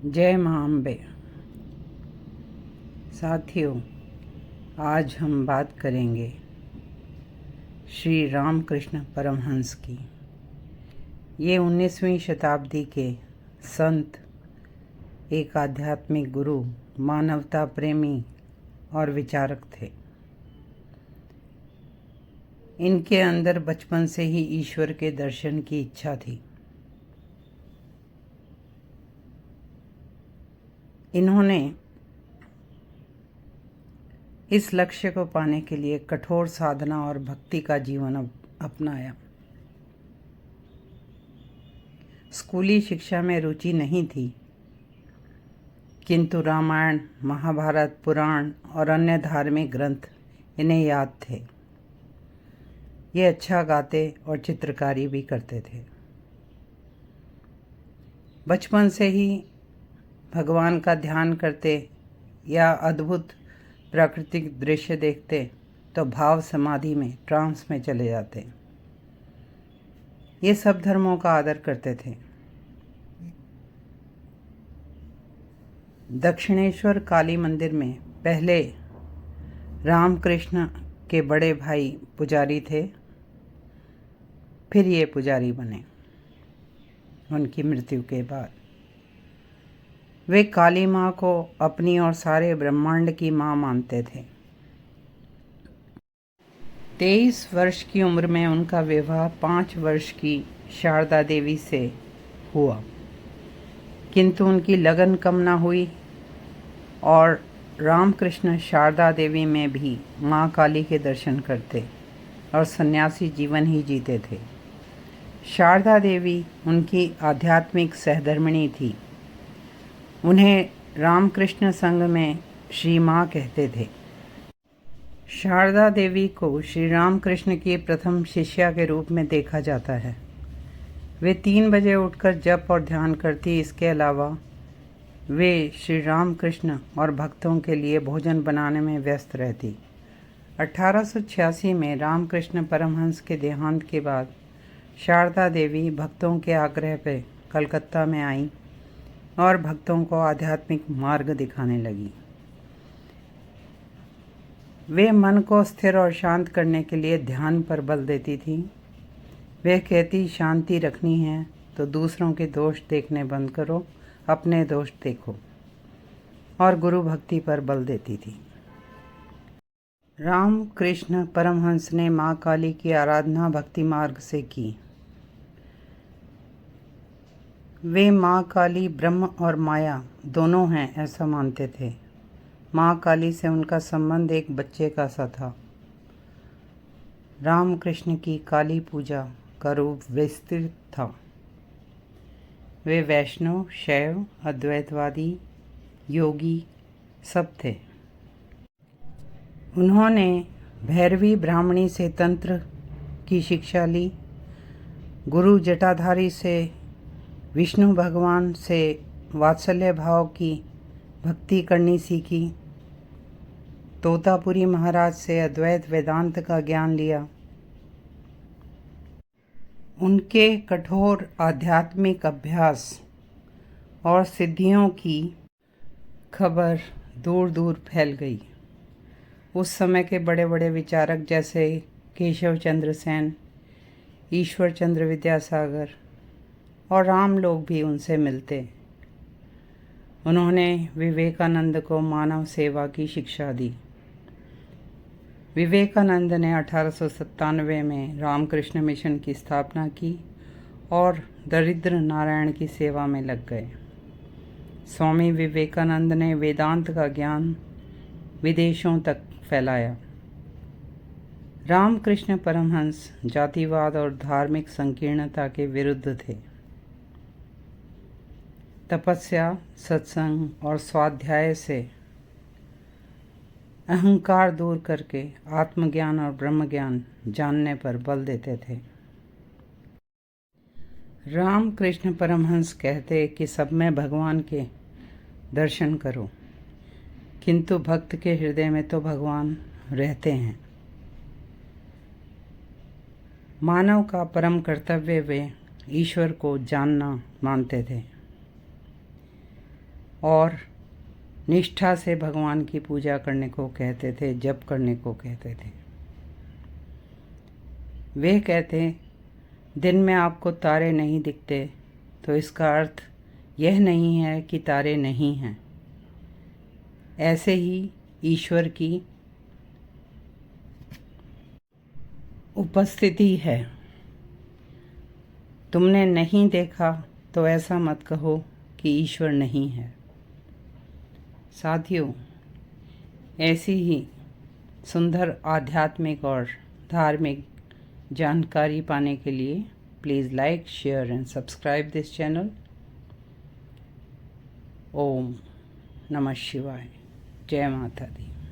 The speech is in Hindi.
जय मां अम्बे। साथियों, आज हम बात करेंगे श्री रामकृष्ण परमहंस की। ये 19वीं शताब्दी के संत, एक आध्यात्मिक गुरु, मानवता प्रेमी और विचारक थे। इनके अंदर बचपन से ही ईश्वर के दर्शन की इच्छा थी। इन्होंने इस लक्ष्य को पाने के लिए कठोर साधना और भक्ति का जीवन अपनाया। स्कूली शिक्षा में रुचि नहीं थी, किंतु रामायण, महाभारत, पुराण और अन्य धार्मिक ग्रंथ इन्हें याद थे। ये अच्छा गाते और चित्रकारी भी करते थे। बचपन से ही भगवान का ध्यान करते या अद्भुत प्राकृतिक दृश्य देखते तो भाव समाधि में, ट्रांस में चले जाते। ये सब धर्मों का आदर करते थे। दक्षिणेश्वर काली मंदिर में पहले रामकृष्ण के बड़े भाई पुजारी थे, फिर ये पुजारी बने। उनकी मृत्यु के बाद वे काली माँ को अपनी और सारे ब्रह्मांड की माँ मानते थे। 23 वर्ष की उम्र में उनका विवाह 5 वर्ष की शारदा देवी से हुआ, किंतु उनकी लगन कम न हुई और रामकृष्ण शारदा देवी में भी माँ काली के दर्शन करते और सन्यासी जीवन ही जीते थे। शारदा देवी उनकी आध्यात्मिक सहधर्मिणी थी। उन्हें रामकृष्ण संघ में श्री माँ कहते थे। शारदा देवी को श्री रामकृष्ण की प्रथम शिष्या के रूप में देखा जाता है। वे 3 बजे उठकर जप और ध्यान करती। इसके अलावा वे श्री रामकृष्ण और भक्तों के लिए भोजन बनाने में व्यस्त रहती। 1886 में रामकृष्ण परमहंस के देहांत के बाद शारदा देवी भक्तों के आग्रह पर कलकत्ता में आईं और भक्तों को आध्यात्मिक मार्ग दिखाने लगी। वे मन को स्थिर और शांत करने के लिए ध्यान पर बल देती थीं। वे कहती, शांति रखनी है तो दूसरों के दोष देखने बंद करो, अपने दोष देखो, और गुरु भक्ति पर बल देती थी। रामकृष्ण परमहंस ने माँ काली की आराधना भक्ति मार्ग से की। वे माँ काली ब्रह्म और माया दोनों हैं ऐसा मानते थे। माँ काली से उनका संबंध एक बच्चे का सा था। रामकृष्ण की काली पूजा का रूप विस्तृत था। वे वैष्णव, शैव, अद्वैतवादी, योगी सब थे। उन्होंने भैरवी ब्राह्मणी से तंत्र की शिक्षा ली। गुरु जटाधारी से, विष्णु भगवान से वात्सल्य भाव की भक्ति करनी सीखी। तोतापुरी महाराज से अद्वैत वेदांत का ज्ञान लिया। उनके कठोर आध्यात्मिक अभ्यास और सिद्धियों की खबर दूर दूर फैल गई। उस समय के बड़े बड़े विचारक जैसे केशव चंद्र सेन, ईश्वर चंद्र विद्यासागर और राम लोग भी उनसे मिलते। उन्होंने विवेकानंद को मानव सेवा की शिक्षा दी। विवेकानंद ने 1897 में रामकृष्ण मिशन की स्थापना की और दरिद्र नारायण की सेवा में लग गए। स्वामी विवेकानंद ने वेदांत का ज्ञान विदेशों तक फैलाया। रामकृष्ण परमहंस जातिवाद और धार्मिक संकीर्णता के विरुद्ध थे। तपस्या, सत्संग और स्वाध्याय से अहंकार दूर करके आत्मज्ञान और ब्रह्म ज्ञान जानने पर बल देते थे। रामकृष्ण परमहंस कहते कि सब में भगवान के दर्शन करो, किंतु भक्त के हृदय में तो भगवान रहते हैं। मानव का परम कर्तव्य वे ईश्वर को जानना मानते थे। और निष्ठा से भगवान की पूजा करने को कहते थे, जप करने को कहते थे। वे कहते दिन में आपको तारे नहीं दिखते तो इसका अर्थ यह नहीं है कि तारे नहीं हैं। ऐसे ही ईश्वर की उपस्थिति है। तुमने नहीं देखा तो ऐसा मत कहो कि ईश्वर नहीं है। साथियों, ऐसी ही सुंदर आध्यात्मिक और धार्मिक जानकारी पाने के लिए please like, share and subscribe this channel. ओम नमः शिवाय। जय माता दी।